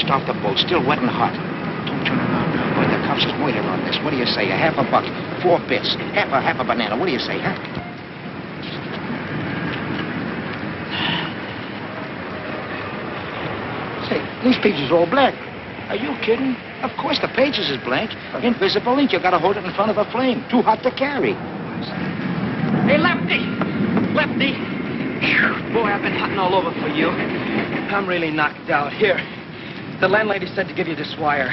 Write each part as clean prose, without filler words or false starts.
just off the boat, still wet and hot. Don't turn around now, boy. The cops is waiting on this. What do you say? A half a buck, 4 bits, half a banana. What do you say, huh? Say, these pages are all blank. Are you kidding? Of course, the pages is blank. Invisible ink. You gotta hold it in front of a flame. Too hot to carry. Hey, Lefty! Lefty! Boy, I've been hunting all over for you. I'm really knocked out. Here, the landlady said to give you this wire.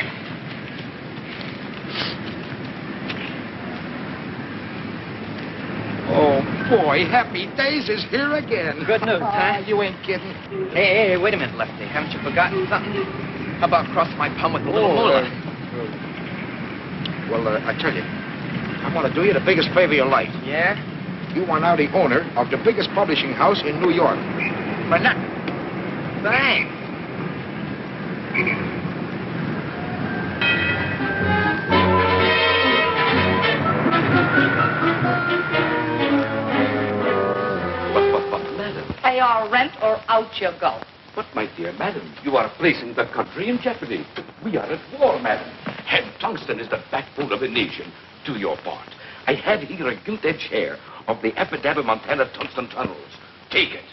Oh, boy, Happy Days is here again. Good news, huh? You ain't kidding. Hey, wait a minute, Lefty. Haven't you forgotten something? How about cross my palm with a little moolah? Well, I tell you, I want to do you the biggest favor of your life. Yeah? You are now the owner of the biggest publishing house in New York. For nothing. Thanks. But, madam. Pay our rent or out you go. But, my dear madam, you are placing the country in jeopardy. We are at war, madam. And tungsten is the backbone of the nation. Do your part. I have here a gilt-edged share of the Epidaba Montana tungsten tunnels. Take it.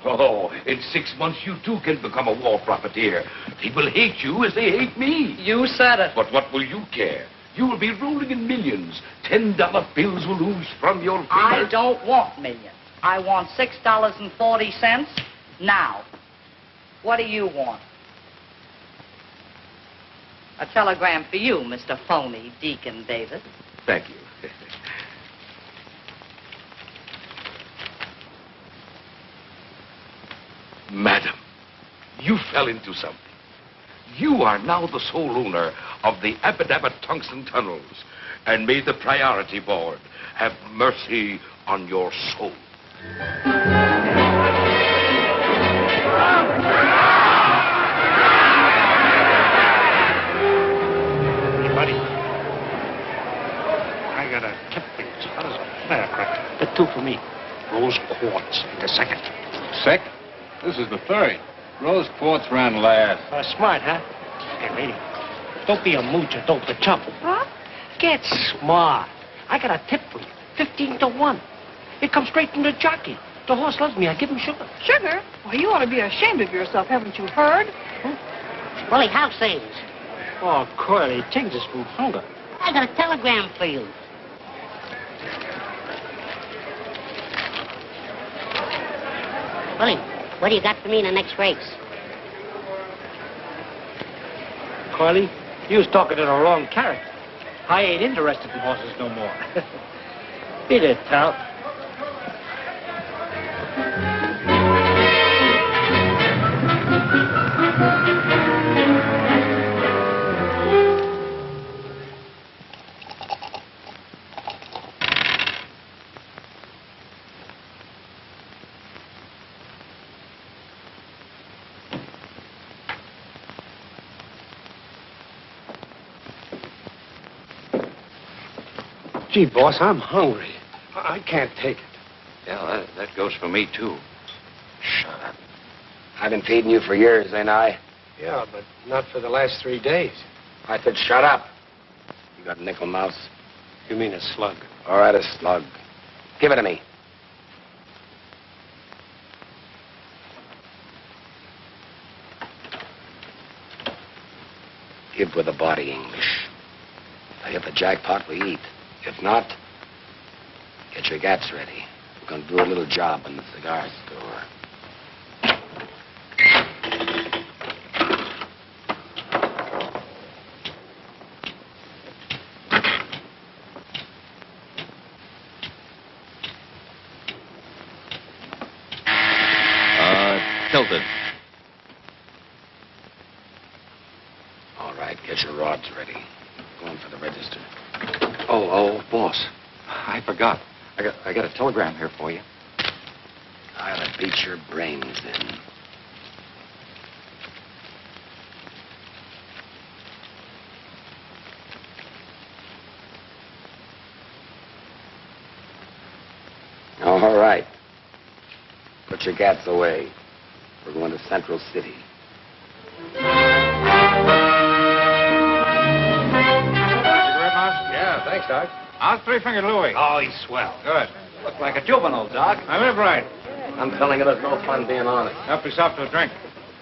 Oh, in 6 months, you too can become a war profiteer. People hate you as they hate me. You said it. But what will you care? You will be rolling in millions. $10 bills will ooze from your fingers. I don't want millions. I want $6.40 now. What do you want? A telegram for you, Mr. Phony Deacon Davis. Thank you. Madam, you fell into something. You are now the sole owner of the Epidaba tungsten tunnels, and may the priority board have mercy on your soul. Hey, buddy. I got a tip for you. How does a firecracker? The 2 for me. Rose quartz. The second. Sick? This is the third. Rose quartz ran last. Smart, huh? Hey, lady, don't be a mooch or don't be chump. Huh? Get smart. I got a tip for you. 15 to 1. It comes straight from the jockey. The horse loves me. I give him sugar. Sugar? Well, you ought to be ashamed of yourself. Haven't you heard? Willie, how's things? Oh, Curly, things is from hunger. I got a telegram for you. Willie, what do you got for me in the next race? Carly, you was talking to the wrong character. I ain't interested in horses no more. Beat it, Tal. Gee, boss, I'm hungry. I can't take it. Yeah, that goes for me, too. Shut up. I've been feeding you for years, ain't I? Yeah, but not for the last 3 days. I said shut up. You got nickel mouse? You mean a slug? All right, a slug. Give it to me. Give with the body, English. If I hit the jackpot, we eat. If not, get your gats ready. We're going to do a little job in the cigar store. Tilted. All right, get your rods ready. Going for the register. Oh, boss. I forgot. I got a telegram here for you. I'll beat your brains in. All right. Put your gats away. We're going to Central City. Thanks, Doc. How's Three-Fingered Louie? Oh, he's swell. Good. Look like a juvenile, Doc. I live right. I'm telling you, there's no fun being on it. Help yourself to a drink.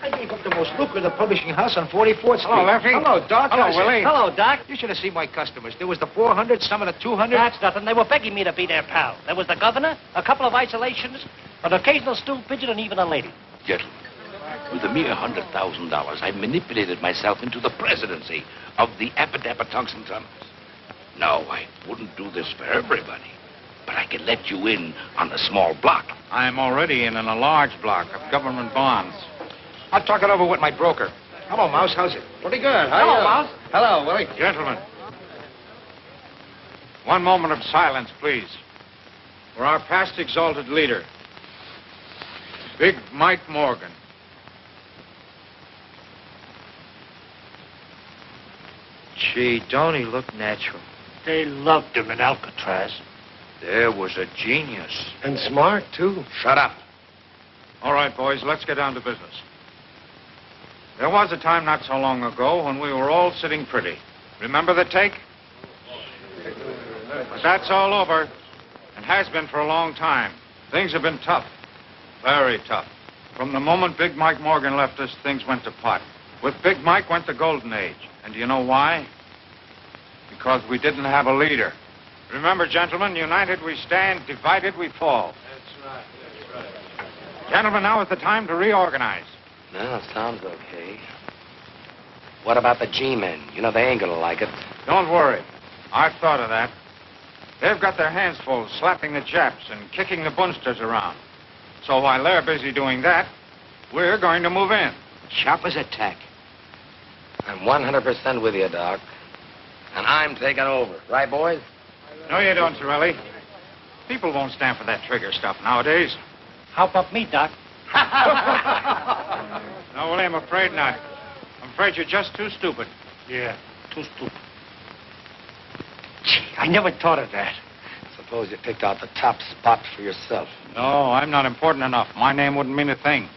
I gave up the most lucrative publishing house on 44th Street. Hello, Lefty. Hello, Doc. Hello, How's it? Willie. Hello, Doc. You should have seen my customers. There was the 400, some of the 200. That's nothing. They were begging me to be their pal. There was the governor, a couple of isolations, an occasional stool pigeon, and even a lady. Gentlemen, with a mere $100,000, I manipulated myself into the presidency of the Appadappa-Tungsten Tunnels. No, I wouldn't do this for everybody, but I could let you in on a small block. I'm already in a large block of government bonds. I'll talk it over with my broker. Hello, Mouse. How's it? Pretty good. Hello, Mouse. Hello, Willie. Gentlemen, one moment of silence, please. For our past exalted leader, Big Mike Morgan. Gee, don't he look natural? They loved him in Alcatraz. There was a genius. And smart, too. Shut up. All right, boys, let's get down to business. There was a time not so long ago when we were all sitting pretty. Remember the take? But that's all over, and has been for a long time. Things have been tough, very tough. From the moment Big Mike Morgan left us, things went to pot. With Big Mike went the golden age. And do you know why? Because we didn't have a leader. Remember, gentlemen, united we stand, divided we fall. That's right. That's right. Gentlemen, now is the time to reorganize. No, sounds okay. What about the G-men? You know, they ain't gonna like it. Don't worry. I've thought of that. They've got their hands full slapping the Japs and kicking the Bunsters around. So while they're busy doing that, we're going to move in. Sharp as a tack. I'm 100% with you, Doc. And I'm taking over. Right, boys? No, you don't, Sorelli. People won't stand for that trigger stuff nowadays. How about me, Doc? No, Willie, I'm afraid not. I'm afraid you're just too stupid. Yeah, too stupid. Gee, I never thought of that. Suppose you picked out the top spot for yourself. No, I'm not important enough. My name wouldn't mean a thing.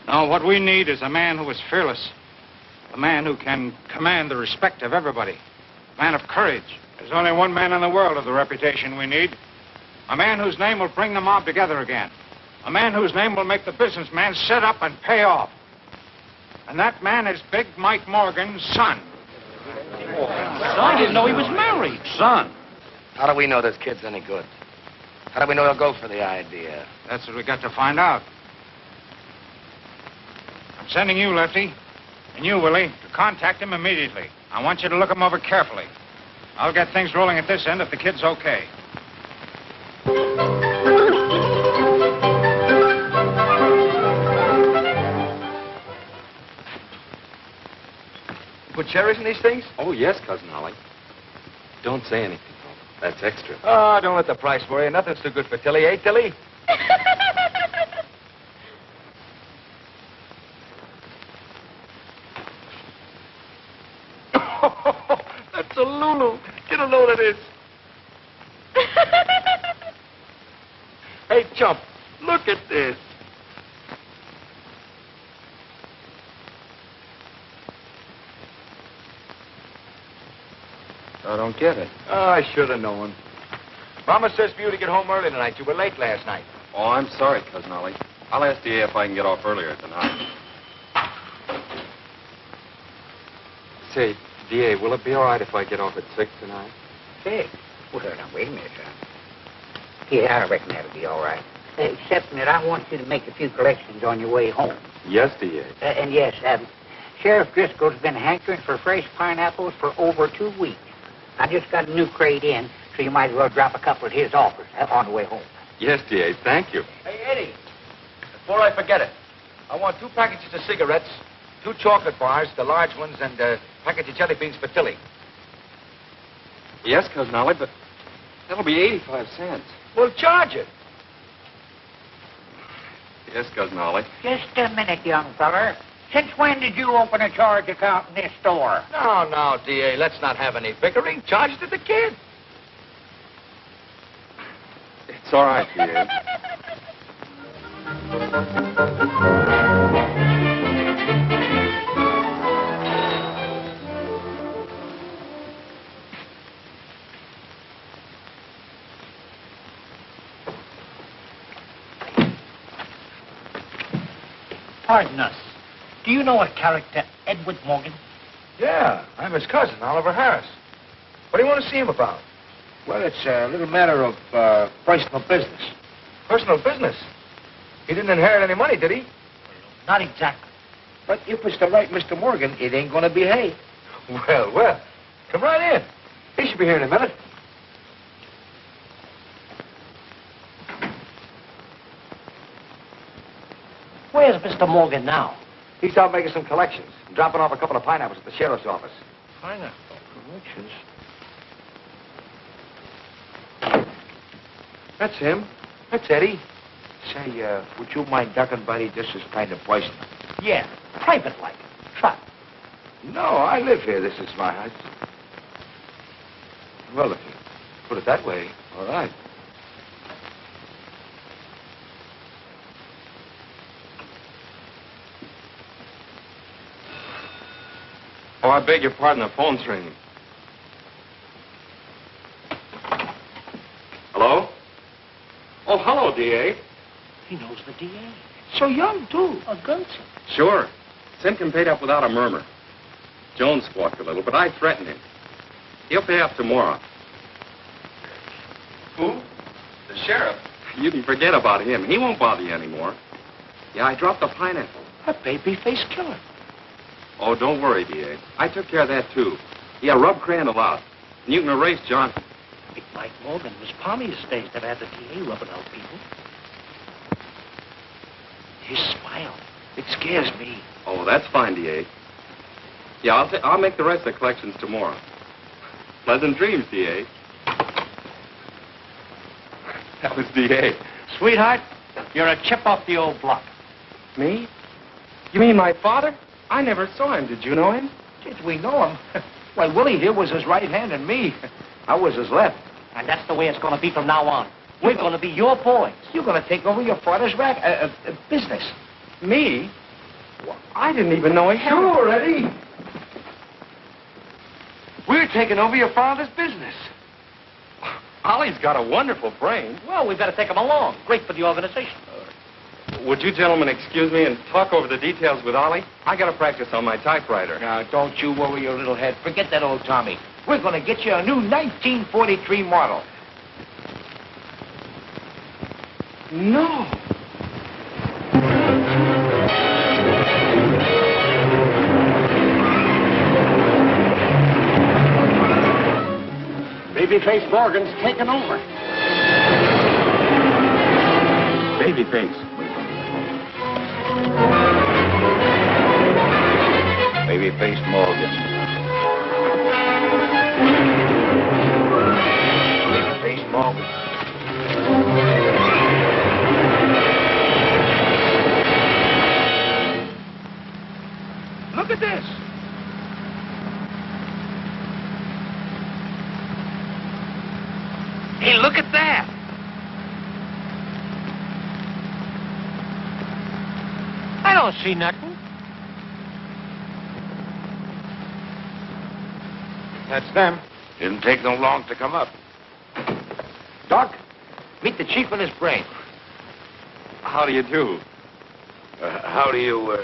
No, what we need is a man who is fearless. A man who can command the respect of everybody. A man of courage. There's only one man in the world of the reputation we need. A man whose name will bring the mob together again. A man whose name will make the businessman sit up and pay off. And that man is Big Mike Morgan's son. I didn't know he was married. Son. How do we know this kid's any good? How do we know he'll go for the idea? That's what we got to find out. I'm sending you, Lefty, and you, Willie, to contact him immediately. I want you to look him over carefully. I'll get things rolling at this end if the kid's okay. Put cherries in these things? Oh, yes, Cousin Ollie. Don't say anything, though. That's extra. Oh, don't let the price worry you. Nothing's too good for Tilly, eh, Tilly? That's a Lulu. Get a load of this. Hey, Chump, look at this. I don't get it. Oh, I should have known. Mama says for you to get home early tonight. You were late last night. Oh, I'm sorry, Cousin Ollie. I'll ask DA if I can get off earlier tonight. Say, DA, will it be all right if I get off at 6 tonight? Hey, well, now, wait a minute, son. Yeah, I reckon that'll be all right. Except that I want you to make a few collections on your way home. Yes, DA. And yes, Sheriff Driscoll's been hankering for fresh pineapples for over 2 weeks. I just got a new crate in, so you might as well drop a couple at his office on the way home. Yes, DA, thank you. Hey, Eddie, before I forget it, I want 2 packages of cigarettes, 2 chocolate bars, the large ones, and a package of jelly beans for Tilly. Yes, Cousin Ollie, but that'll be 85 cents. Well, charge it. Yes, Cousin Ollie. Just a minute, young feller. Since when did you open a charge account in this store? No, D.A., let's not have any bickering. Charge it to the kid. It's all right, DA. Pardon us. Do you know a character, Edward Morgan? Yeah, I'm his cousin, Oliver Harris. What do you want to see him about? Well, it's a little matter of personal business. Personal business? He didn't inherit any money, did he? Not exactly. But if it's the right Mr. Morgan, it ain't gonna be hay. Well, well. Come right in. He should be here in a minute. Where's Mr. Morgan now? He's out making some collections, dropping off a couple of pineapples at the sheriff's office. Pineapple collections? That's him. That's Eddie. Say, would you mind ducking, buddy? This is kind of poison. Yeah, private-like. Trot. No, I live here. This is my house. Well, if you put it that way, all right. Oh, I beg your pardon, the phone's ringing. Hello? Oh, hello, D.A. He knows the D.A. So young, too. A gunsel. Sure. Simpkin paid up without a murmur. Jones squawked a little, but I threatened him. He'll pay up tomorrow. Who? The sheriff. You can forget about him. He won't bother you anymore. Yeah, I dropped the pineapple. A baby-face killer. Oh, don't worry, D.A. I took care of that, too. Yeah, rub Crandall out. And you can erase John. Big Mike Morgan was palmy days that had the D.A. rubbing out people. His smile, it scares me. Oh, that's fine, D.A. Yeah, I'll make the rest of the collections tomorrow. Pleasant dreams, D.A. That was D.A. Sweetheart, you're a chip off the old block. Me? You mean my father? I never saw him. Did you know him? Did we know him? Why, Willie here was his right hand and me. I was his left. And that's the way it's going to be from now on. We're going to be your boys. You're going to take over your father's business. Me? Well, I didn't even know he had... Sure, Eddie. We're taking over your father's business. Ollie's got a wonderful brain. Well, we better take him along. Great for the organization. Would you gentlemen excuse me and talk over the details with Ollie? I got to practice on my typewriter. Now, don't you worry your little head. Forget that old Tommy. We're going to get you a new 1943 model. No. BabyFace Morgan's taken over. BabyFace. BabyFace Morgan. BabyFace Morgan. Look at this. Hey, look at that. I don't see nothing. That's them. Didn't take them long to come up. Doc, meet the chief and his brain. How do you do? How do you,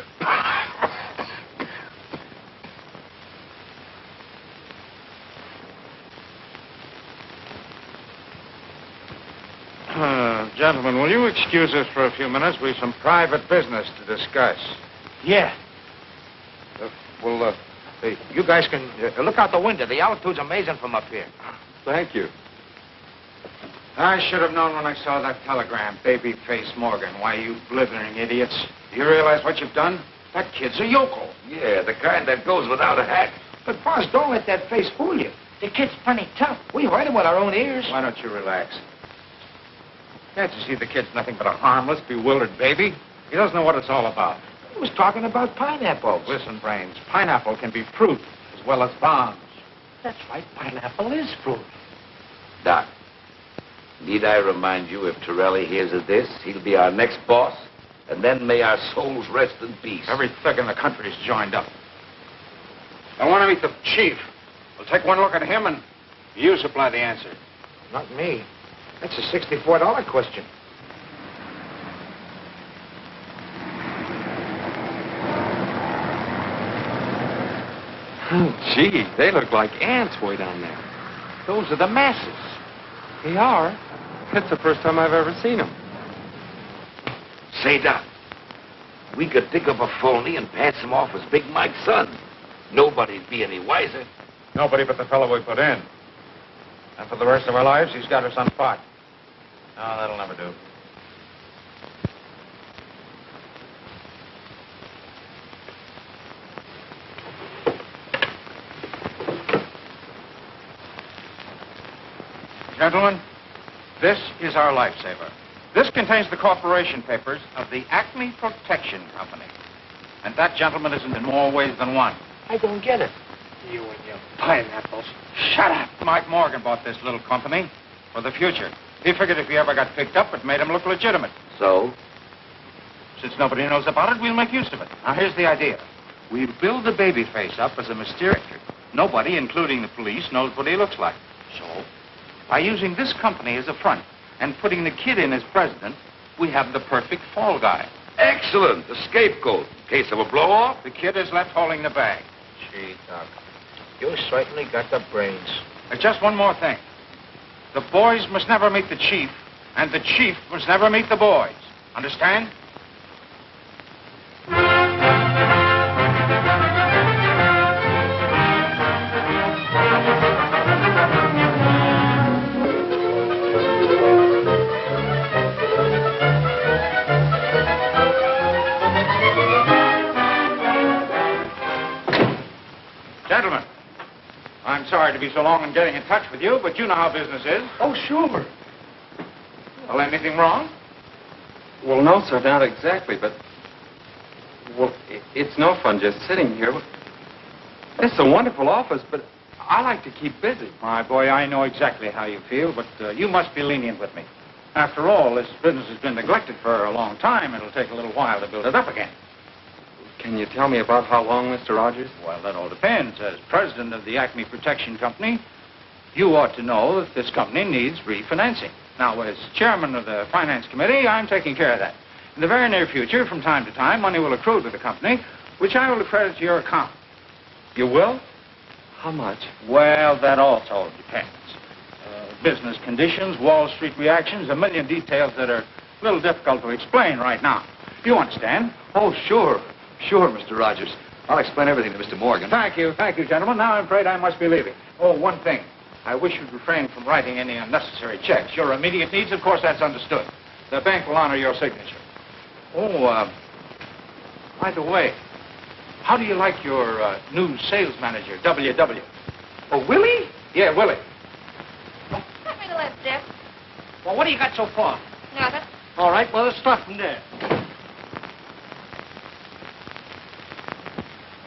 Gentlemen, will you excuse us for a few minutes? We've some private business to discuss. Yeah. Hey, you guys can look out the window. The altitude's amazing from up here. Thank you. I should have known when I saw that telegram, Babyface Morgan. Why, you blithering idiots. Do you realize what you've done? That kid's a yokel. Yeah, the kind that goes without a hat. But, boss, don't let that face fool you. The kid's plenty tough. We heard him with our own ears. Why don't you relax? Can't you see the kid's nothing but a harmless, bewildered baby? He doesn't know what it's all about. He was talking about pineapples. Listen, Brains, pineapple can be fruit as well as bombs. That's right. Pineapple is fruit. Doc, need I remind you, if Torelli hears of this, he'll be our next boss, and then may our souls rest in peace. Every thug in the country's joined up. I want to meet the chief. We'll take one look at him, and you supply the answer. Not me. That's a $64 question. Gee, they look like ants way down there. Those are the masses. They are. It's the first time I've ever seen them. Say, Doc, we could dig up a phony and pass him off as Big Mike's son. Nobody'd be any wiser. Nobody but the fellow we put in. And for the rest of our lives, he's got us on spot. No, that'll never do. Gentlemen, this is our lifesaver. This contains the corporation papers of the Acme Protection Company. And that gentleman isn't in more ways than one. I don't get it. You and your pineapples. Shut up. Mike Morgan bought this little company for the future. He figured if he ever got picked up, it made him look legitimate. So? Since nobody knows about it, we'll make use of it. Now, here's the idea. We'll build the BabyFace up as a mysterious... Nobody, including the police, knows what he looks like. So? By using this company as a front and putting the kid in as president, we have the perfect fall guy. Excellent. The scapegoat. In case of a blow-off. The kid is left holding the bag. Gee, Doc, you certainly got the brains. Just one more thing. The boys must never meet the chief, and the chief must never meet the boys. Understand? Gentlemen, I'm sorry to be so long in getting in touch with you, but you know how business is. Oh, sure. Well, anything wrong? Well, no, sir, not exactly, but... Well, it's no fun just sitting here. It's a wonderful office, but I like to keep busy. My boy, I know exactly how you feel, but you must be lenient with me. After all, this business has been neglected for a long time. It'll take a little while to build it up again. Can you tell me about how long, Mr. Rogers? Well, that all depends. As president of the Acme Protection Company, you ought to know that this company needs refinancing. Now, as chairman of the finance committee, I'm taking care of that. In the very near future, from time to time, money will accrue to the company, which I will credit to your account. You will? How much? Well, that also depends. Business conditions, Wall Street reactions, a million details that are a little difficult to explain right now. You understand? Oh, sure. Sure, Mr. Rogers. I'll explain everything to Mr. Morgan. Thank you, gentlemen. Now I'm afraid I must be leaving. Oh, one thing. I wish you'd refrain from writing any unnecessary checks. Your immediate needs, of course, that's understood. The bank will honor your signature. Oh, by the way, how do you like your new sales manager, W.W.? Oh, Willie? Yeah, Willie. Let me the left, Dick. Well, what do you got so far? Nothing. All right, well, let's start from there.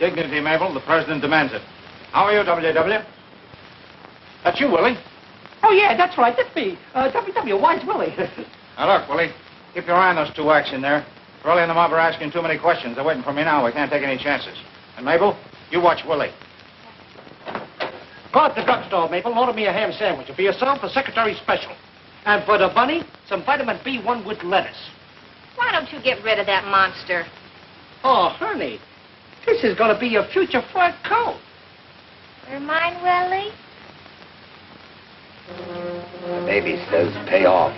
Dignity, Mabel. The president demands it. How are you, W.W.? That's you, Willie. Oh, yeah, that's right. That's me. W.W. Why's Willie? Now, look, Willie. Keep your eye on those two whacks in there. Curly and the mob are asking too many questions. They're waiting for me now. We can't take any chances. And, Mabel, you watch Willie. Go out to the drugstore, Maple, and order me a ham sandwich. And for yourself, a secretary special. And for the bunny, some vitamin B1 with lettuce. Why don't you get rid of that monster? Oh, honey, this is going to be your future fur coat. You're mine, Willie? The baby says pay off.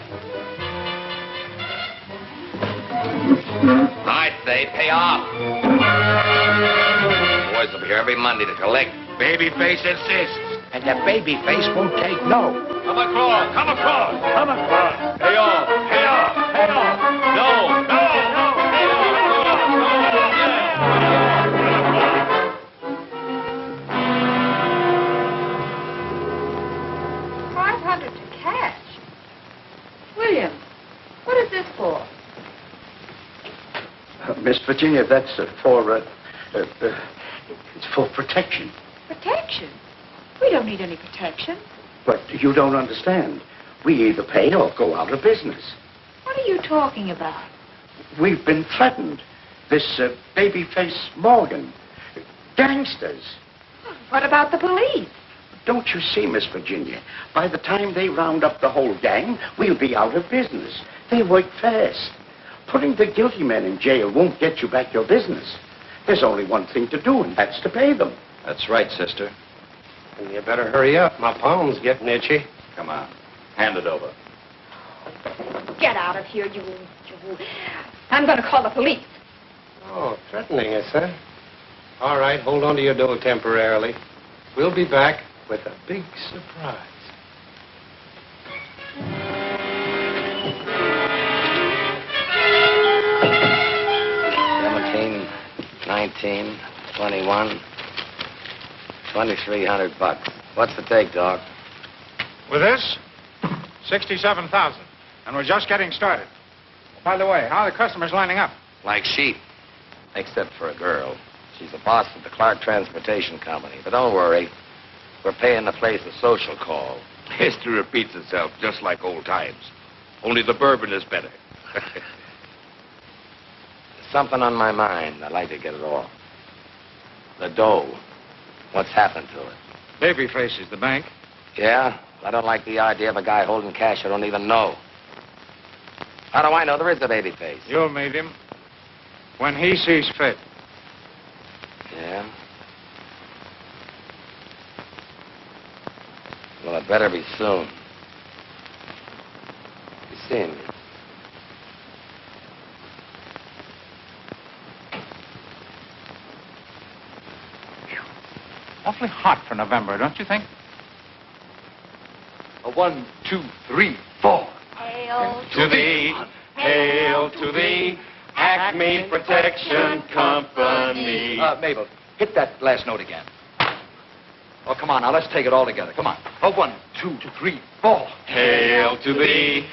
I say pay off. Boys will be here every Monday to collect. BabyFace insists. And the Babyface won't take no. Come across. Come across. Come across. Pay off. Pay off. Pay off. No. No. No. Pay $500 to cash. William, what is this for? Miss Virginia, that's it's for protection. Protection? We don't need any protection. But you don't understand. We either pay or go out of business. What are you talking about? We've been threatened. This BabyFace Morgan. Gangsters. What about the police? Don't you see, Miss Virginia? By the time they round up the whole gang, we'll be out of business. They work fast. Putting the guilty men in jail won't get you back your business. There's only one thing to do, and that's to pay them. That's right, sister. And you better hurry up. My palm's getting itchy. Come on. Hand it over. Get out of here, you. I'm going to call the police. Oh, threatening us, huh? All right, hold on to your dough temporarily. We'll be back with a big surprise. 19, 21, 2,300 bucks. What's the take, dog? With this, 67,000. And we're just getting started. By the way, how are the customers lining up? Like sheep. Except for a girl. She's the boss of the Clark Transportation Company. But don't worry. We're paying the place a social call. History repeats itself just like old times. Only the bourbon is better. There's something on my mind. I'd like to get it off. The dough. What's happened to it? BabyFace is the bank. Yeah? I don't like the idea of a guy holding cash I don't even know. How do I know there is a BabyFace? You'll meet him when he sees fit. Yeah? Well, it better be soon. You seeing me? Awfully hot for November, don't you think? A 1, 2, 3, 4. Hail To thee, hail to thee, Acme Protection Company. Mabel, hit that last note again. Oh, come on, now, let's take it all together. Come on. Oh, 1, 2, 3, 4. Hail to thee,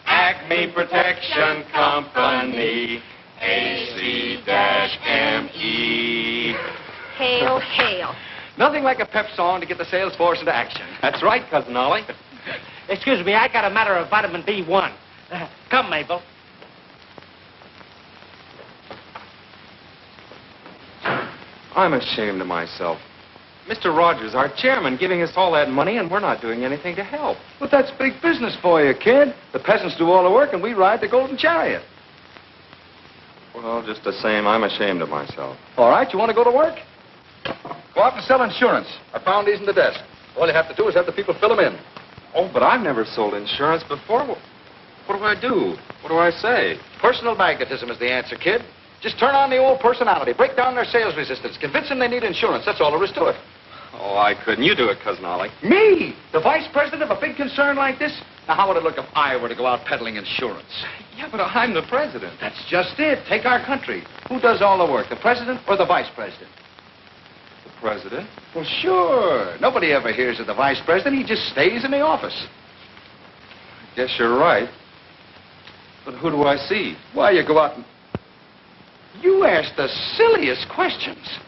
Acme Protection Company, AC-ME. Hail, hail. Nothing like a pep song to get the sales force into action. That's right, Cousin Ollie. Excuse me, I got a matter of vitamin B1. Come, Mabel. I'm ashamed of myself. Mr. Rogers, our chairman, giving us all that money, and we're not doing anything to help. But that's big business for you, kid. The peasants do all the work, and we ride the golden chariot. Well, just the same, I'm ashamed of myself. All right, you want to go to work? Go out and sell insurance. I found these in the desk. All you have to do is have the people fill them in. Oh, but I've never sold insurance before. What do I do? What do I say? Personal magnetism is the answer, kid. Just turn on the old personality, break down their sales resistance, convince them they need insurance. That's all there is to it. Oh, I couldn't. You do it, Cousin Ollie. Me? The vice president of a big concern like this? Now, how would it look if I were to go out peddling insurance? Yeah, but I'm the president. That's just it. Take our country. Who does all the work, the president or the vice president? The president? Well, sure. Nobody ever hears of the vice president. He just stays in the office. I guess you're right. But who do I see? Why, you go out and... You ask the silliest questions.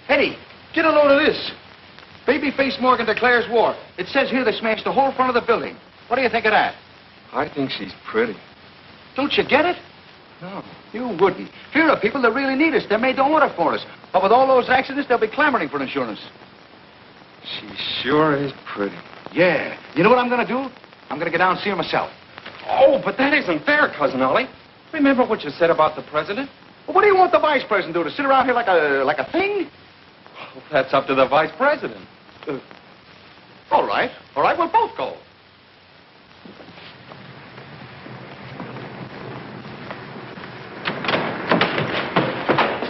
Eddie, get a load of this. BabyFace Morgan declares war. It says here they smashed the whole front of the building. What do you think of that? I think she's pretty. Don't you get it? No. You wouldn't. Here are people that really need us. They're made to order for us. But with all those accidents, they'll be clamoring for insurance. She sure is pretty. Yeah. You know what I'm going to do? I'm going to go down and see her myself. Oh, but that isn't fair, Cousin Ollie. Remember what you said about the president? Well, what do you want the vice president to do? To sit around here like a thing? Oh, that's up to the vice president. All right. All right, we'll both go.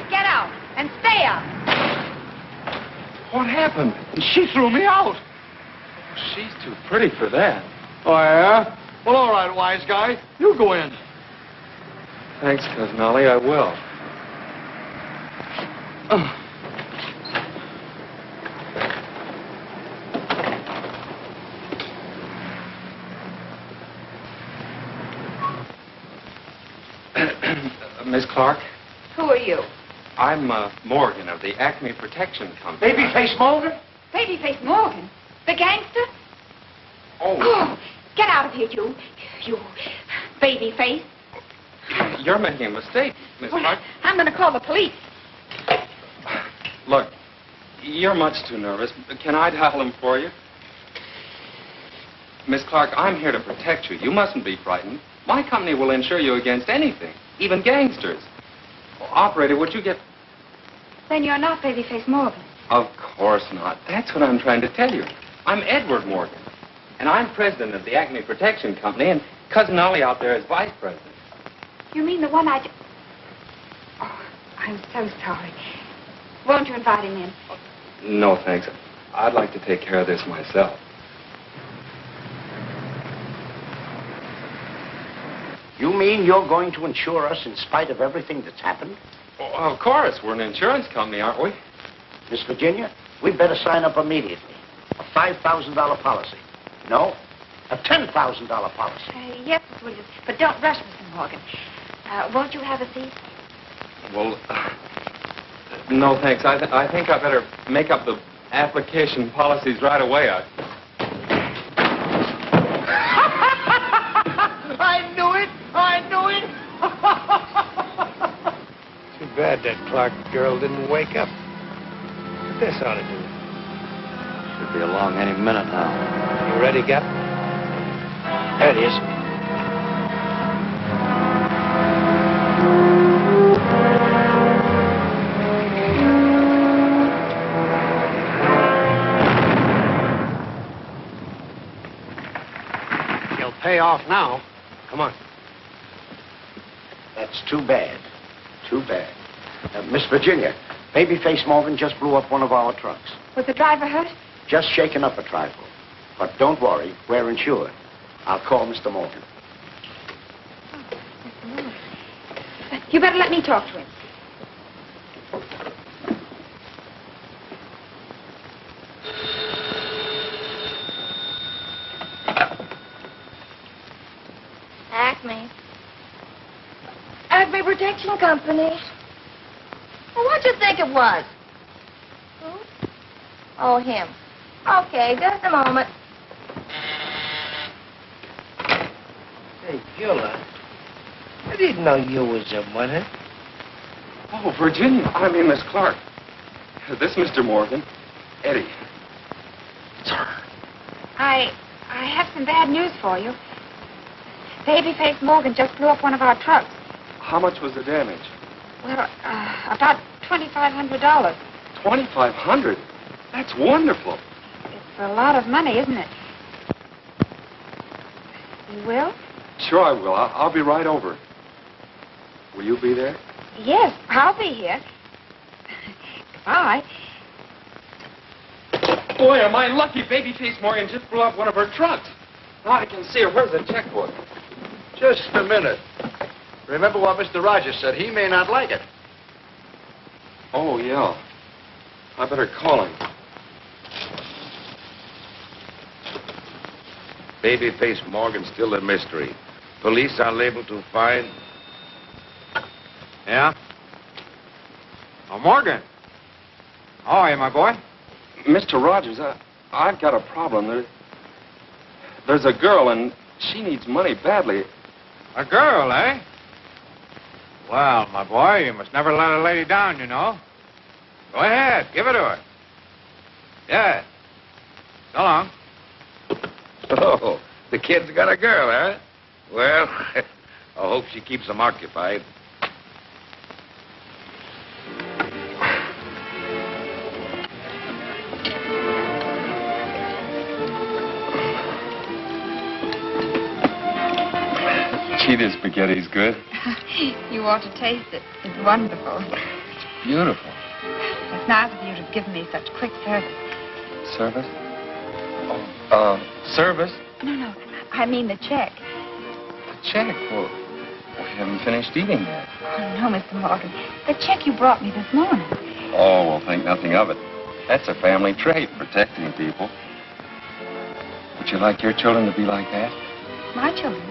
Get out and stay out. What happened? She threw me out. She's too pretty for that. Oh, yeah? Well, all right, wise guy. You go in. Thanks, Cousin Ollie, I will. Miss Clark? Who are you? I'm Morgan of the Acme Protection Company. Babyface Morgan? Babyface Morgan? The gangster? Oh. Get out of here, you babyface. You're making a mistake, Miss Clark. I'm going to call the police. Look, you're much too nervous. Can I dial him for you? Miss Clark, I'm here to protect you. You mustn't be frightened. My company will insure you against anything, even gangsters. Operator, would you get... Then you're not Babyface Morgan. Of course not. That's what I'm trying to tell you. I'm Edward Morgan, and I'm president of the Acme Protection Company, and Cousin Ollie out there is vice president. You mean the one I... Oh, I'm so sorry. Won't you invite him in? No, thanks. I'd like to take care of this myself. You mean you're going to insure us in spite of everything that's happened? Well, of course. We're an insurance company, aren't we? Miss Virginia, we'd better sign up immediately. A $5,000 policy. No, a $10,000 policy. Yes, Miss Williams, but don't rush, Mr. Morgan. Won't you have a seat? Well, no, thanks. I think I better make up the application policies right away. I knew it! I knew it! Too bad that Clark girl didn't wake up. This ought to do it. Should be along any minute now. You ready, Gap? There it is. He'll pay off now. Come on. That's too bad. Too bad. Miss Virginia, Babyface Morgan just blew up one of our trucks. Was the driver hurt? Just shaken up a trifle. But don't worry, we're insured. I'll call Mr. Morgan. Oh, Mr. Morgan. You better let me talk to him. Acme Protection Company. Well, what'd you think it was? Who? Oh, him. Okay, just a moment. Hey, Gilla, I didn't know you was a winner. Oh, Virginia. I mean, Miss Clark. This Mr. Morgan. Eddie. Sir. I have some bad news for you. Babyface Morgan just blew up one of our trucks. How much was the damage? Well, about $2,500. $2,500? That's wonderful. It's a lot of money, isn't it? You will? Sure I will. I'll be right over. Will you be there? Yes, I'll be here. Goodbye. Boy, am I lucky. Babyface Morgan just blew up one of her trucks. Now I can see her. Where's the checkbook? Just a minute. Remember what Mr. Rogers said. He may not like it. Oh, yeah. I better call him. Babyface Morgan's still a mystery. Police are able to find... Yeah? Oh, Morgan. Oh, hey, my boy. Mr. Rogers, I've got a problem. There's a girl, and she needs money badly. A girl, eh? Well, my boy, you must never let a lady down, you know. Go ahead, give it to her. Yeah. So long. Oh, the kid's got a girl, huh? Well, I hope she keeps him occupied. Gee, this spaghetti's good. You ought to taste it. It's wonderful. It's beautiful. It's nice of you to have given me such quick service. Service? Service? No. I mean the check. The check? Well, we haven't finished eating yet. Oh, no, Mr. Morgan. The check you brought me this morning. Oh, well, think nothing of it. That's a family trait, protecting people. Would you like your children to be like that? My children?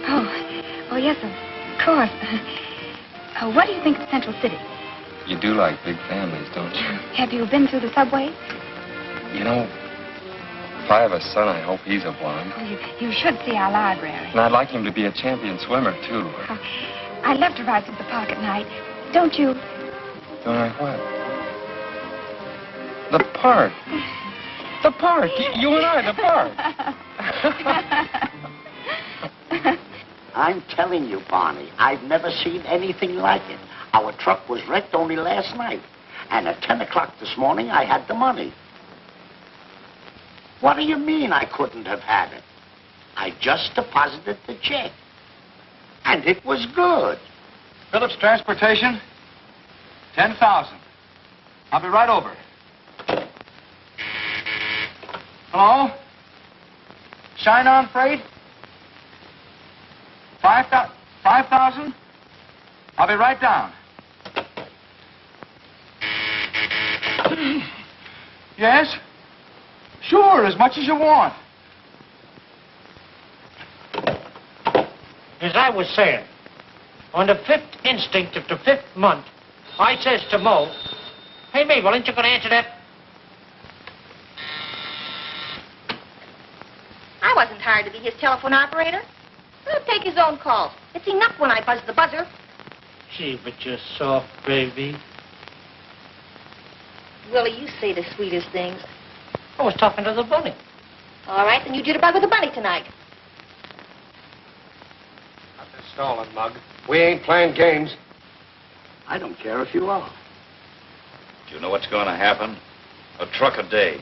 Oh, yes, of course. What do you think of Central City? You do like big families, don't you? Have you been through the subway? You know, if I have a son, I hope he's a blonde. Oh, you should see our library. And I'd like him to be a champion swimmer, too. Oh, I love to ride through the park at night. Don't you? Don't I what? The park. The park. You and I, the park. I'm telling you, Barney, I've never seen anything like it. Our truck was wrecked only last night. And at 10 o'clock this morning, I had the money. What do you mean I couldn't have had it? I just deposited the check. And it was good. Phillips Transportation, 10,000. I'll be right over. Hello? Shine On Freight? 5,000? I'll be right down. Yes? Sure, as much as you want. As I was saying, on the 5th instinct of the 5th month, I says to Mo, "Hey, Mabel, ain't you going to answer that?" I wasn't hired to be his telephone operator. He'll take his own calls. It's enough when I buzz the buzzer. Gee, but you're soft, baby. Willie, you say the sweetest things. I was talking to the bunny. All right, then you jitterbug with the bunny tonight. Not this stalling, Mug. We ain't playing games. I don't care if you are. Do you know what's going to happen? A truck a day.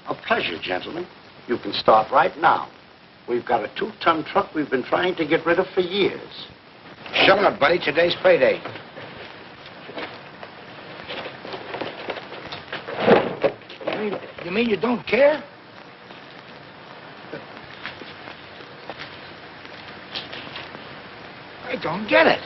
A pleasure, gentlemen. You can start right now. We've got a 2-ton truck we've been trying to get rid of for years. Shut up, buddy. Today's payday. You mean you don't care? I don't get it.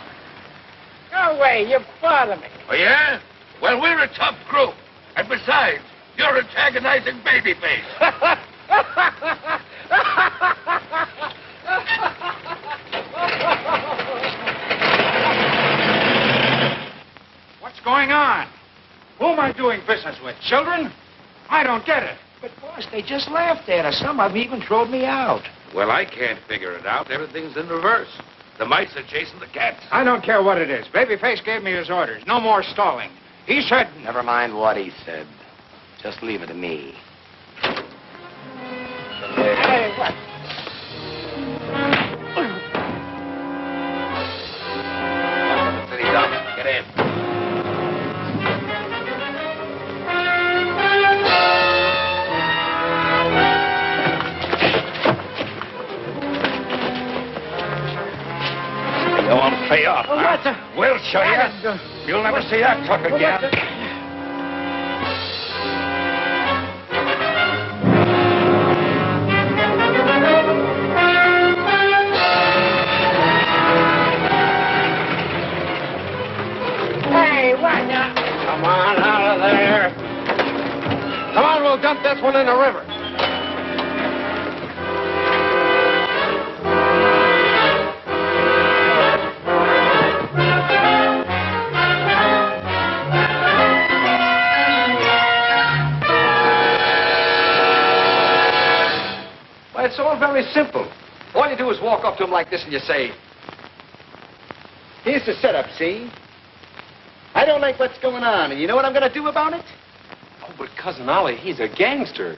No way, you bother me. Oh, yeah? Well, we're a tough group. And besides, you're antagonizing Babyface. What's going on? Who am I doing business with? Children? I don't get it. But, boss, they just laughed at us. Some of them even throwed me out. Well, I can't figure it out. Everything's in reverse. The mice are chasing the cats. I don't care what it is. Babyface gave me his orders. No more stalling. He said... Never mind what he said. Just leave it to me. Hey, what? City dump. Get in. You won't pay off, Well, huh? what the... We'll show you. You'll never see that truck Well, again. what the... Hey, what now? Come on out of there. Come on, we'll dump this one in the river. Well, it's all very simple. All you do is walk up to him like this and you say, "Here's the setup, see? I don't like what's going on, and you know what I'm going to do about it?" Oh, but Cousin Ollie, he's a gangster.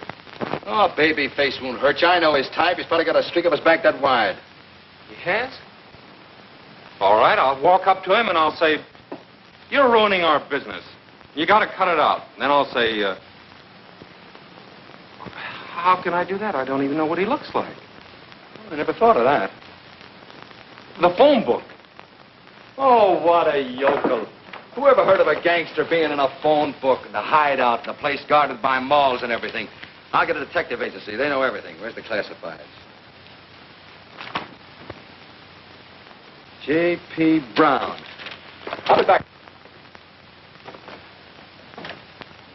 Oh, Babyface won't hurt you. I know his type. He's probably got a streak up his back that wide. He has? All right, I'll walk up to him and I'll say, "You're ruining our business. You got to cut it out." And then I'll say, how can I do that? I don't even know what he looks like. I never thought of that. The phone book. Oh, what a yokel. Who ever heard of a gangster being in a phone book and a hideout and a place guarded by malls and everything? I'll get a detective agency. They know everything. Where's the classifieds? J.P. Brown. I'll be back.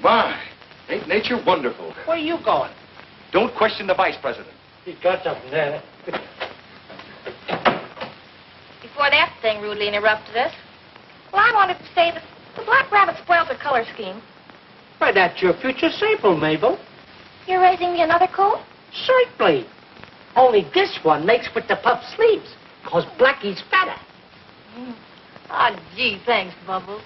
My, ain't nature wonderful? Where are you going? Don't question the vice president. He's got something there. Before that thing rudely interrupted us, well, I wanted to say that The black rabbit spoiled the color scheme. Why, that's your future sable, Mabel. You're raising me another colt? Certainly. Only this one makes with the puff sleeves, because Blackie's fatter. Oh, gee, thanks, Bubbles.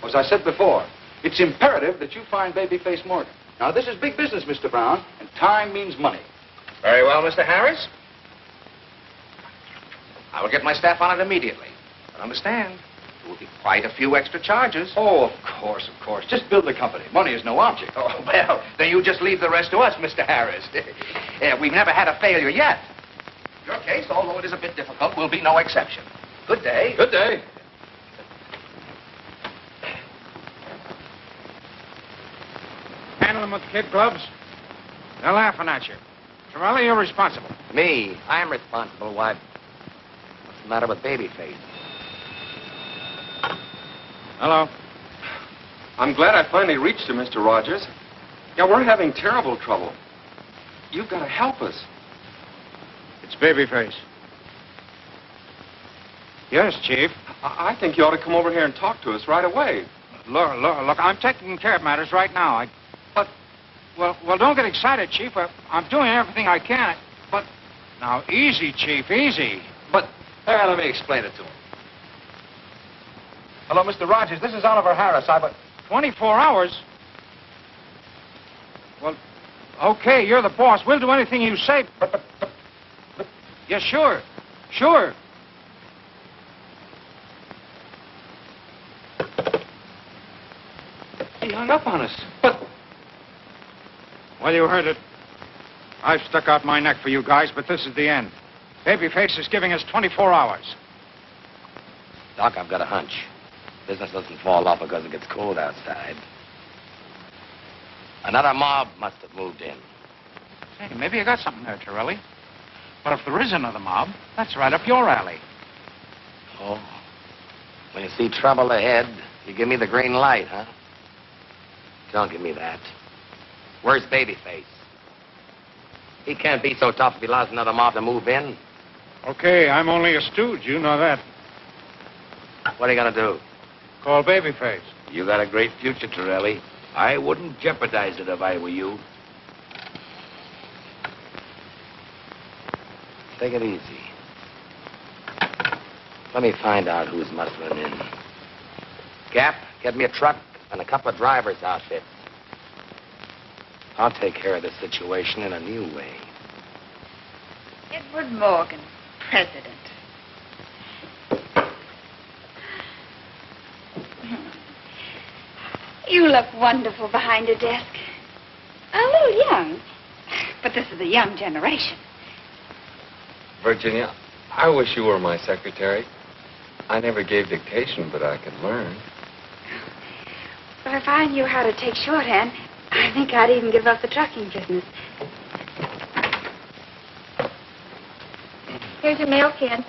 As I said before, it's imperative that you find Babyface Morgan. Now, this is big business, Mr. Brown, and time means money. Very well, Mr. Harris. I will get my staff on it immediately. But understand, there will be quite a few extra charges. Oh, of course, of course. Just build the company. Money is no object. Oh, well, then you just leave the rest to us, Mr. Harris. We've never had a failure yet. Your case, although it is a bit difficult, will be no exception. Good day. Good day. Handle them with kid gloves. They're laughing at you. Torelli, you're responsible. Me? I'm responsible. Why? What's the matter with Babyface? Hello. I'm glad I finally reached you, Mr. Rogers. Yeah, we're having terrible trouble. You've got to help us. It's Babyface. Yes, Chief. I think you ought to come over here and talk to us right away. Look, I'm taking care of matters right now. Well, don't get excited, Chief. I'm doing everything I can. But, now, easy, Chief, easy. But, let me explain it to him. Hello, Mr. Rogers. This is Oliver Harris. 24 hours? Well, okay, you're the boss. We'll do anything you say. But yeah, sure. Sure. He hung up on us. But... Well, you heard it. I've stuck out my neck for you guys, but this is the end. Babyface is giving us 24 hours. Doc, I've got a hunch. Business doesn't fall off because it gets cold outside. Another mob must have moved in. Say, maybe you got something there, Torelli. But if there is another mob, that's right up your alley. Oh. When you see trouble ahead, you give me the green light, huh? Don't give me that. Where's Babyface? He can't be so tough if he allows another mob to move in. Okay, I'm only a stooge. You know that. What are you gonna do? Call Babyface. You got a great future, Torelli. I wouldn't jeopardize it if I were you. Take it easy. Let me find out who's muscling in. Gap, get me a truck and a couple of driver's outfits. I'll take care of this situation in a new way. Edward Morgan, president. You look wonderful behind a desk. A little young, but this is the young generation. Virginia, I wish you were my secretary. I never gave dictation, but I could learn. But if I knew how to take shorthand, I think I'd even give up the trucking business. Here's your mail, kid.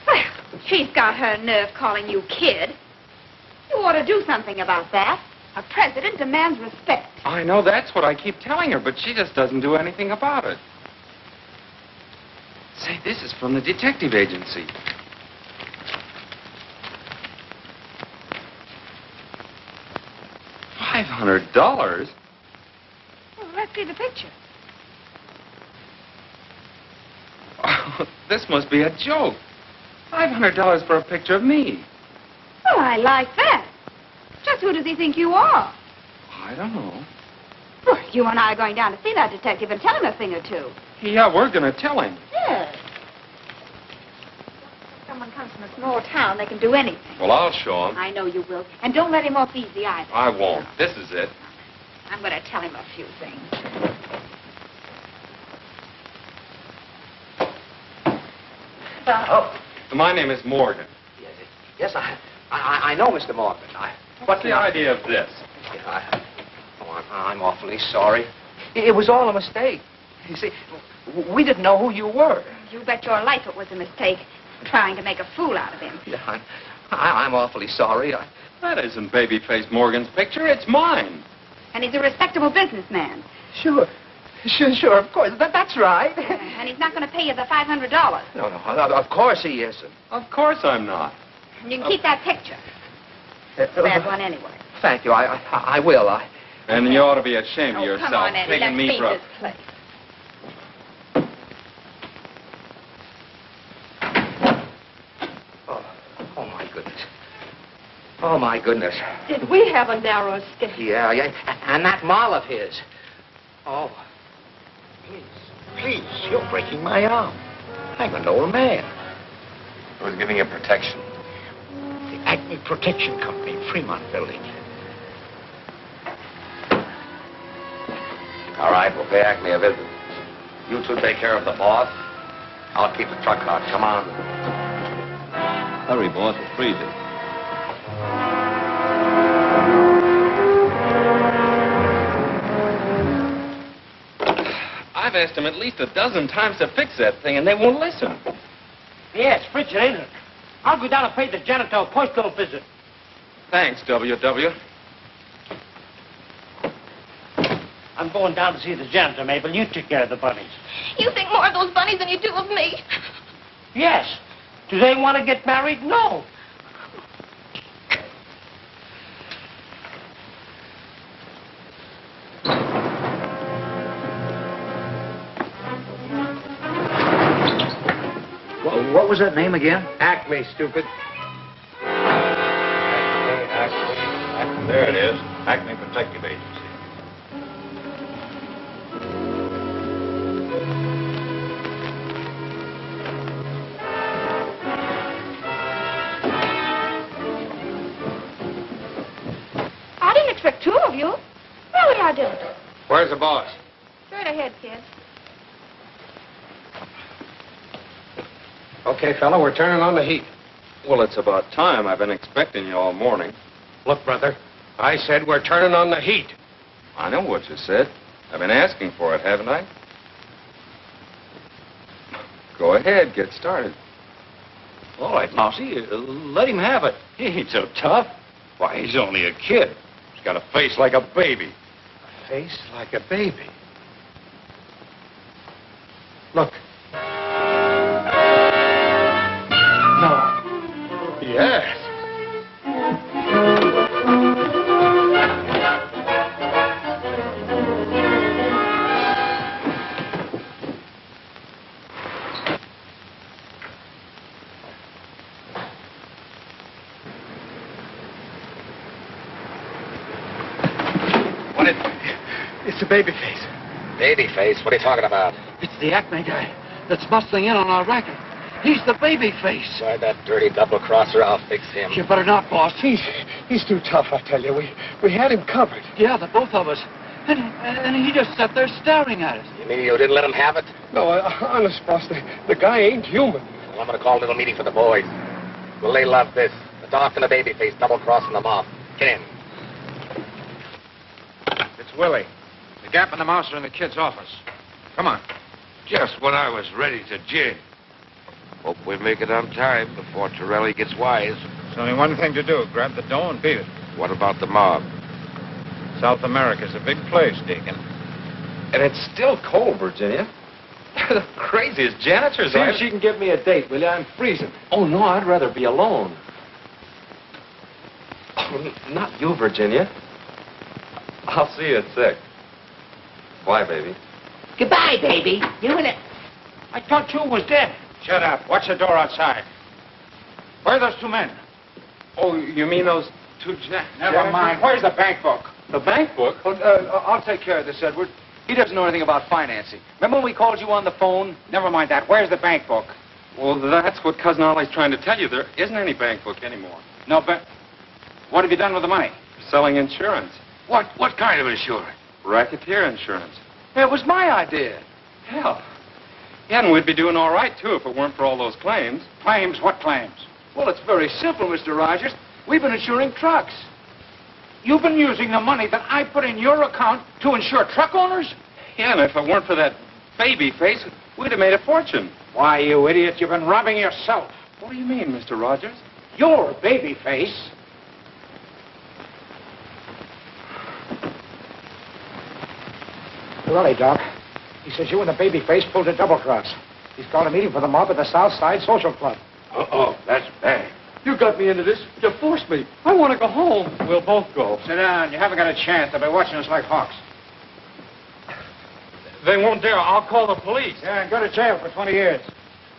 Well, she's got her nerve calling you kid. You ought to do something about that. A president demands respect. I know that's what I keep telling her, but she just doesn't do anything about it. Say, this is from the detective agency. $500? Well, let's see the picture. Oh, this must be a joke. $500 for a picture of me. Well, I like that. Just who does he think you are? I don't know. Well, you and I are going down to see that detective and tell him a thing or two. Yeah, we're going to tell him. Yes. If someone comes from a small town, they can do anything. Well, I'll show him. I know you will. And don't let him off easy either. I won't. This is it. I'm going to tell him a few things. My name is Morgan. Yes, I know, Mr. Morgan. What's the idea of this? I'm awfully sorry. It was all a mistake. You see, we didn't know who you were. You bet your life it was a mistake, trying to make a fool out of him. Yeah, I'm awfully sorry. That isn't Babyface Morgan's picture. It's mine. And he's a respectable businessman. Sure. Sure, of course. That's right. And he's not going to pay you the $500. No, of course he isn't. Of course I'm not. And you can keep that picture. It's a bad one anyway. Thank you. I will. And you ought to be ashamed of Oh, yourself, come on, Eddie. taking Let's me paint for a... this place. Oh, my goodness. Oh, my goodness. Did we have a narrow escape? Yeah. And that mall of his. Oh. Please, you're breaking my arm. I'm an old man. Who's giving you protection? The Acme Protection Company, Fremont Building. All right, we'll pay Acme a visit. You two take care of the boss. I'll keep the truck hot. Come on. Hurry, boss. We're freezing. I've asked them at least a dozen times to fix that thing, and they won't listen. Yeah, it's frigid, ain't it? I'll go down and pay the janitor a postal visit. Thanks, W.W. I'm going down to see the janitor, Mabel. You take care of the bunnies. You think more of those bunnies than you do of me. Yes. Do they want to get married? No. What was that name again? Acme, stupid. Acme. There it is. Acme Protective Agency. I didn't expect two of you. Really, I didn't. Where's the boss? Straight ahead, kid. Okay, fella, we're turning on the heat. Well, it's about time. I've been expecting you all morning. Look, brother, I said we're turning on the heat. I know what you said. I've been asking for it, haven't I? Go ahead, get started. All right, Mousy, let him have it. He ain't so tough. Why, he's only a kid. He's got a face like a baby. A face like a baby. Look. No. Yes. What is... It's the Babyface. Babyface? What are you talking about? It's the Acme guy that's bustling in on our racket. He's the Babyface. Why, that dirty double-crosser, I'll fix him. You better not, boss. He's too tough, I tell you. We had him covered. Yeah, the both of us. And he just sat there staring at us. You mean you didn't let him have it? No, honest, boss, the guy ain't human. Well, I'm going to call a little meeting for the boys. Will they love this? The doc and the Babyface double-crossing the mob. Get in. It's Willie. The Gap and the Mouse are in the kid's office. Come on. Just when I was ready to jig. Hope we make it on time before Torelli gets wise. There's only one thing to do. Grab the dough and beat it. What about the mob? South America's a big place, Deacon. And it's still cold, Virginia. They're the craziest janitors. See if she can give me a date, will you? I'm freezing. Oh, no, I'd rather be alone. Oh, not you, Virginia. I'll see you at 6. Bye, baby. Goodbye, baby. You and it. I thought you was dead. Shut up. Watch the door outside. Where are those two men? Oh, you mean those two Never mind. Where's the bank book? The bank book? I'll take care of this, Edward. He doesn't know anything about financing. Remember when we called you on the phone? Never mind that. Where's the bank book? Well, that's what Cousin Ollie's trying to tell you. There isn't any bank book anymore. No, but what have you done with the money? Selling insurance. What kind of insurance? Racketeer insurance. It was my idea. Hell. Yeah, and we'd be doing all right, too, if it weren't for all those claims. Claims? What claims? Well, it's very simple, Mr. Rogers. We've been insuring trucks. You've been using the money that I put in your account to insure truck owners? Yeah, and if it weren't for that baby face, we'd have made a fortune. Why, you idiot, you've been robbing yourself. What do you mean, Mr. Rogers? You're Babyface. Willie, Doc. He says you and the babyface pulled a double cross. He's called a meeting for the mob at the South Side Social Club. Uh-oh, that's bad. You got me into this. You forced me. I want to go home. We'll both go. Sit down. You haven't got a chance. They'll be watching us like hawks. They won't dare. I'll call the police. Yeah, and go to jail for 20 years.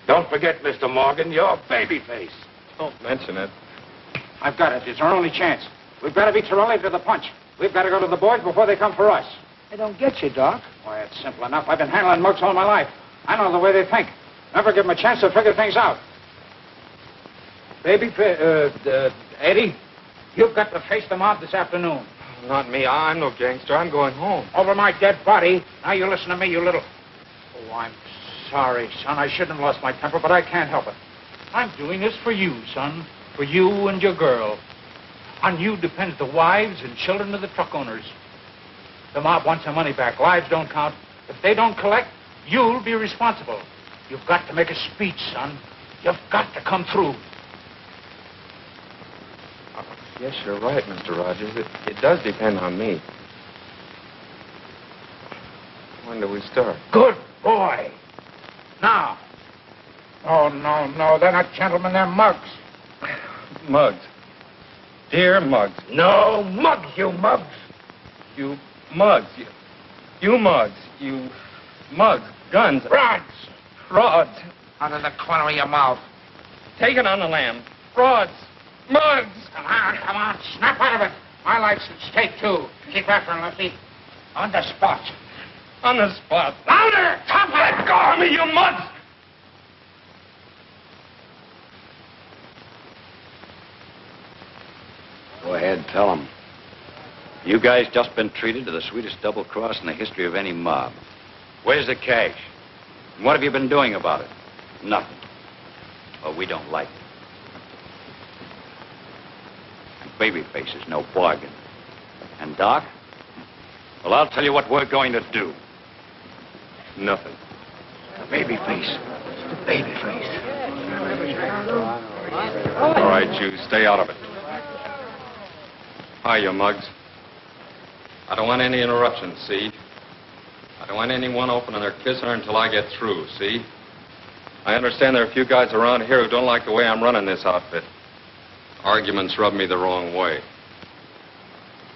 Don't forget, Mr. Morgan, you're babyface. Don't mention it. I've got it. It's our only chance. We've got to beat Torelli to the punch. We've got to go to the boys before they come for us. I don't get you, Doc. Why, it's simple enough. I've been handling mugs all my life. I know the way they think. Never give them a chance to figure things out. Eddie, you've got to face the mob this afternoon. Not me. I'm no gangster. I'm going home. Over my dead body. Now you listen to me, you little... Oh, I'm sorry, son. I shouldn't have lost my temper, but I can't help it. I'm doing this for you, son. For you and your girl. On you depends the wives and children of the truck owners. The mob wants their money back. Lives don't count. If they don't collect, you'll be responsible. You've got to make a speech, son. You've got to come through. Yes, you're right, Mr. Rogers. It does depend on me. When do we start? Good boy. Now. Oh, no. They're not gentlemen. They're mugs. Mugs. Dear mugs. No, mugs, you mugs. You mugs. You mugs. You mugs. Guns. Rods. Rods. Out of the corner of your mouth. Take it on the lam. Rods. Mugs. Come on. Snap out of it. My life's at stake, too. Keep after him, Lefty. On the spot. On the spot. Louder! Top it! Let go of me, you mugs! Go ahead, tell them. You guys just been treated to the sweetest double cross in the history of any mob. Where's the cash? And what have you been doing about it? Nothing. Well, we don't like it. And Babyface is no bargain. And Doc? Well, I'll tell you what we're going to do. Nothing. Babyface. Babyface. All right, you stay out of it. Hi, you mugs. I don't want any interruptions, see? I don't want anyone opening their kisser until I get through, see? I understand there are a few guys around here who don't like the way I'm running this outfit. Arguments rub me the wrong way.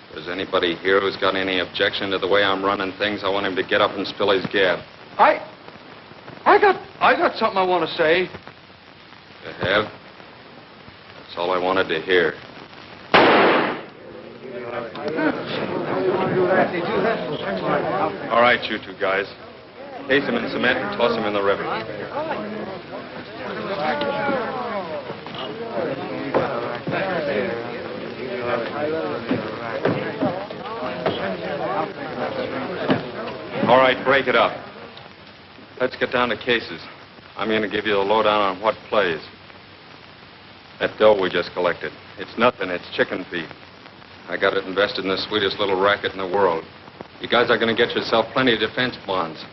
If there's anybody here who's got any objection to the way I'm running things, I want him to get up and spill his gab. I got something I want to say. You have? That's all I wanted to hear. All right, you two guys. Case him in cement and toss him in the river. All right, break it up. Let's get down to cases. I'm going to give you the lowdown on what plays. That dough we just collected. It's nothing. It's chicken feed. I got it invested in the sweetest little racket in the world. You guys are going to get yourself plenty of defense bonds.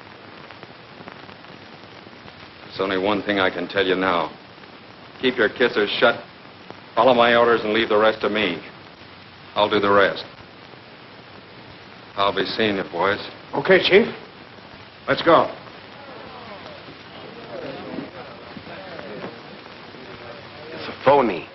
There's only one thing I can tell you now. Keep your kissers shut, follow my orders, and leave the rest to me. I'll do the rest. I'll be seeing you, boys. Okay, Chief. Let's go. It's a phony.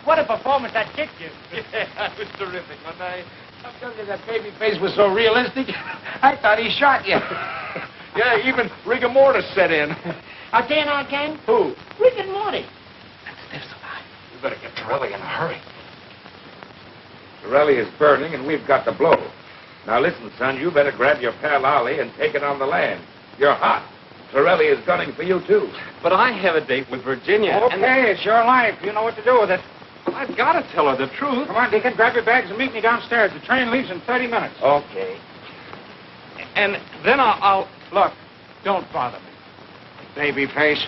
What a performance that kicked you. Yeah, that was terrific, wasn't I? I'm telling you, that Babyface was so realistic, I thought he shot you. Yeah, even rigor mortis set in. Again? Who? Rick and Morty. We better get Torelli in a hurry. Torelli is burning, and we've got the blow. Now listen, son, you better grab your pal Ollie and take it on the land. You're hot. Torelli is gunning for you, too. But I have a date with Virginia. Okay, it's your life. You know what to do with it. I've got to tell her the truth. Come on, Deacon, grab your bags and meet me downstairs. The train leaves in 30 minutes. Okay. And then I'll... Look, don't bother me. Babyface.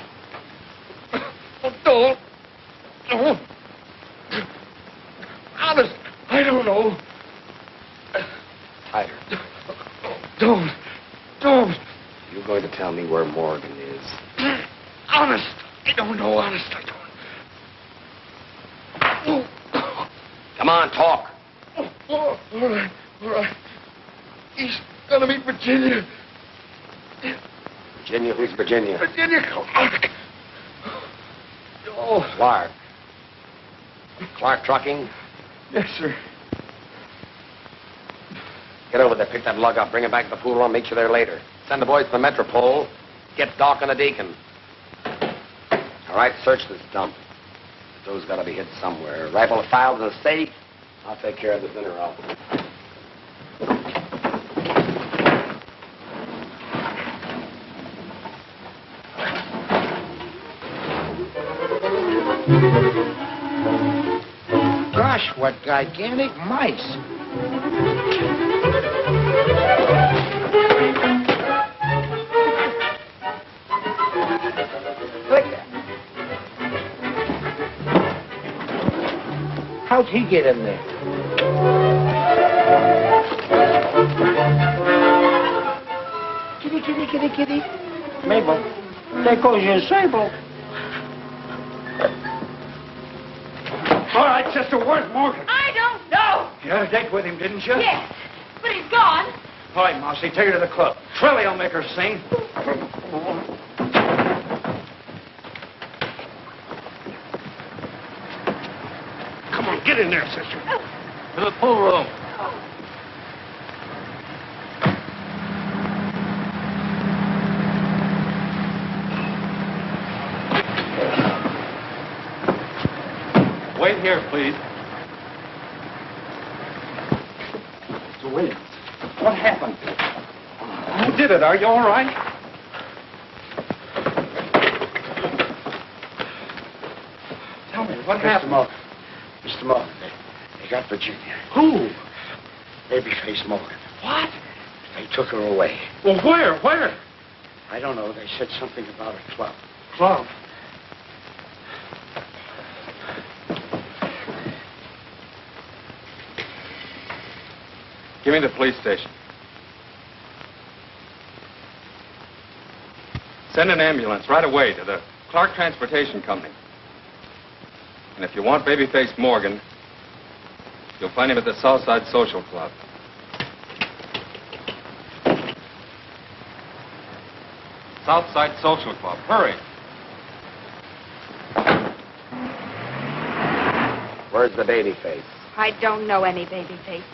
Don't. Honest, I don't know. Tighter. Don't. You're going to tell me where Morgan is. Honest, I don't know. Honest, I don't. on, talk. Oh, all right, all right. He's gonna meet Virginia. Virginia? Who's Virginia? Virginia Clark. Oh. Clark. Clark Trucking? Yes, sir. Get over there, pick that lug up, bring it back to the pool room, meet you there later. Send the boys to the Metropole. Get Doc and the Deacon. All right, search this dump. The dough's got to be hid somewhere. Rifle filed in the safe. I'll take care of the dinner out. Gosh, what gigantic mice. Look. How'd he get in there? Kitty, kitty, kitty, kitty. Mabel, there goes your sable. All right, sister, where's Morgan? I don't know. You had a date with him, didn't you? Yes, but he's gone. All right, Mousy, take her to the club. Trilly will make her sing. Come on, get in there, sister. To the pool room. Wait here, please. Mr. Williams. What happened? Who did it? Are you all right? Tell me, what happened? Mr. Morgan, they got Virginia. Who? BabyFace Morgan. What? They took her away. Well, where? Where? I don't know. They said something about a club. Club. Give me the police station. Send an ambulance right away to the Clark Transportation Company. And if you want Babyface Morgan, you'll find him at the Southside Social Club. Southside Social Club. Hurry. Where's the Babyface? I don't know any Babyface.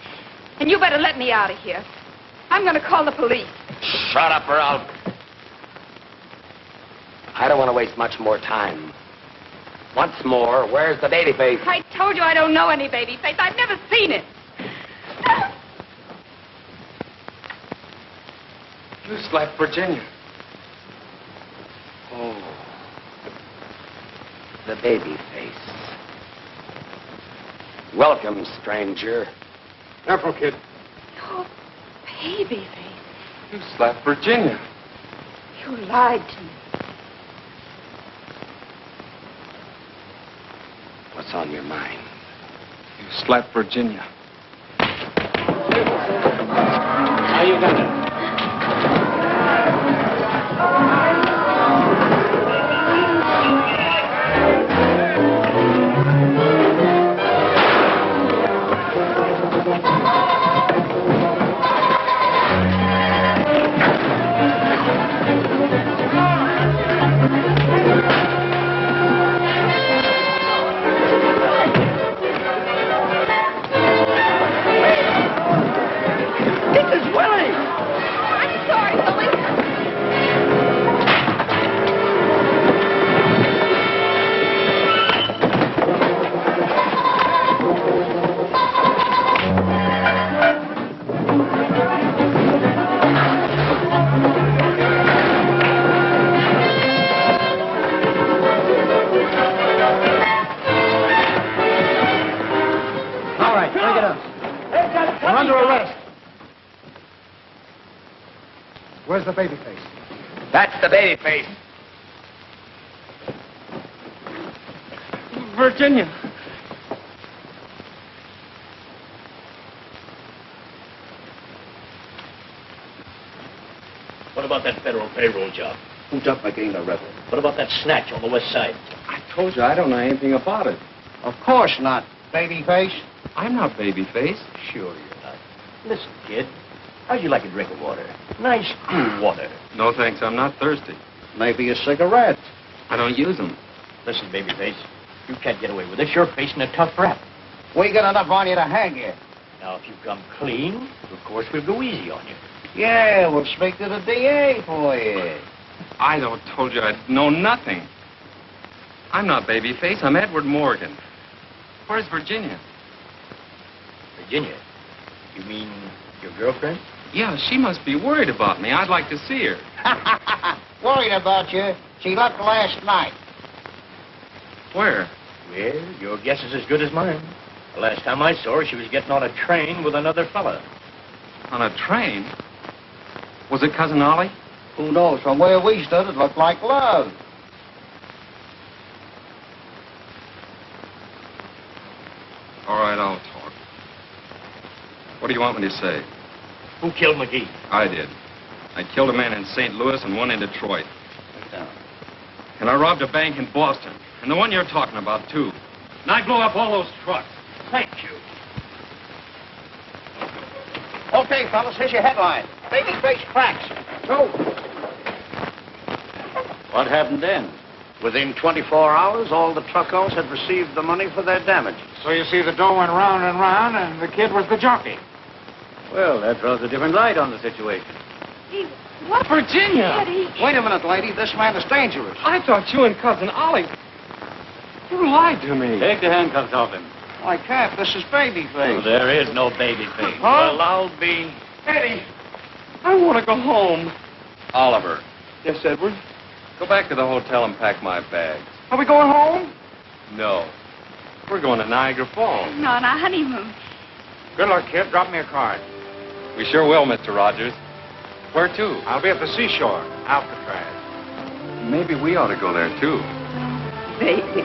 And you better let me out of here. I'm going to call the police. Shut up or I'll... I don't want to waste much more time. Once more, where's the Babyface? I told you I don't know any Babyface. I've never seen it. You slapped Virginia. Oh. The Babyface. Welcome, stranger. Careful, kid. Oh, Babyface. You slapped Virginia. You lied to me. What's on your mind? You slapped Virginia. How you got it? Where's the Babyface? That's the Babyface. Virginia. What about that federal payroll job? Who dumped my gang a rebel? What about that snatch on the west side? I told you I don't know anything about it. Of course not, Babyface. I'm not Babyface. Sure you're not. Listen, kid. How'd you like a drink of water? Nice, cool water. No, thanks. I'm not thirsty. Maybe a cigarette. I don't use them. Listen, Babyface, you can't get away with this. You're facing a tough rap. We got enough on you to hang you. Now, if you come clean, of course we'll go easy on you. Yeah, we'll speak to the DA for you. I don't told you I know nothing. I'm not Babyface. I'm Edward Morgan. Where's Virginia? Virginia? You mean your girlfriend? Yeah, she must be worried about me. I'd like to see her. Worried about you. She left last night. Where? Well, your guess is as good as mine. The last time I saw her, she was getting on a train with another fella. On a train? Was it Cousin Ollie? Who knows? From where we stood, it looked like love. All right, I'll talk. What do you want me to say? Who killed McGee? I did. I killed a man in St. Louis and one in Detroit. Sit down. And I robbed a bank in Boston. And the one you're talking about, too. And I blew up all those trucks. Thank you. Okay, fellas, here's your headline. Babyface cracks. Go. What happened then? Within 24 hours, all the truck owners had received the money for their damages. So you see, the dough went round and round, and the kid was the jockey. Well, that throws a different light on the situation. What? Virginia! Eddie. Wait a minute, lady. This man is dangerous. I thought you and Cousin Ollie... You lied to me. Take the handcuffs off him. I can't. This is Babyface. Oh, there is no Babyface. Huh? Well, I'll be... Eddie, I want to go home. Oliver, Yes, Edward? go back to the hotel and pack my bags. Are we going home? No. We're going to Niagara Falls. No, on our honeymoon. Good luck, kid. Drop me a card. We sure will, Mr. Rogers. Where to? I'll be at the seashore, Alcatraz. Maybe we ought to go there, too. Baby.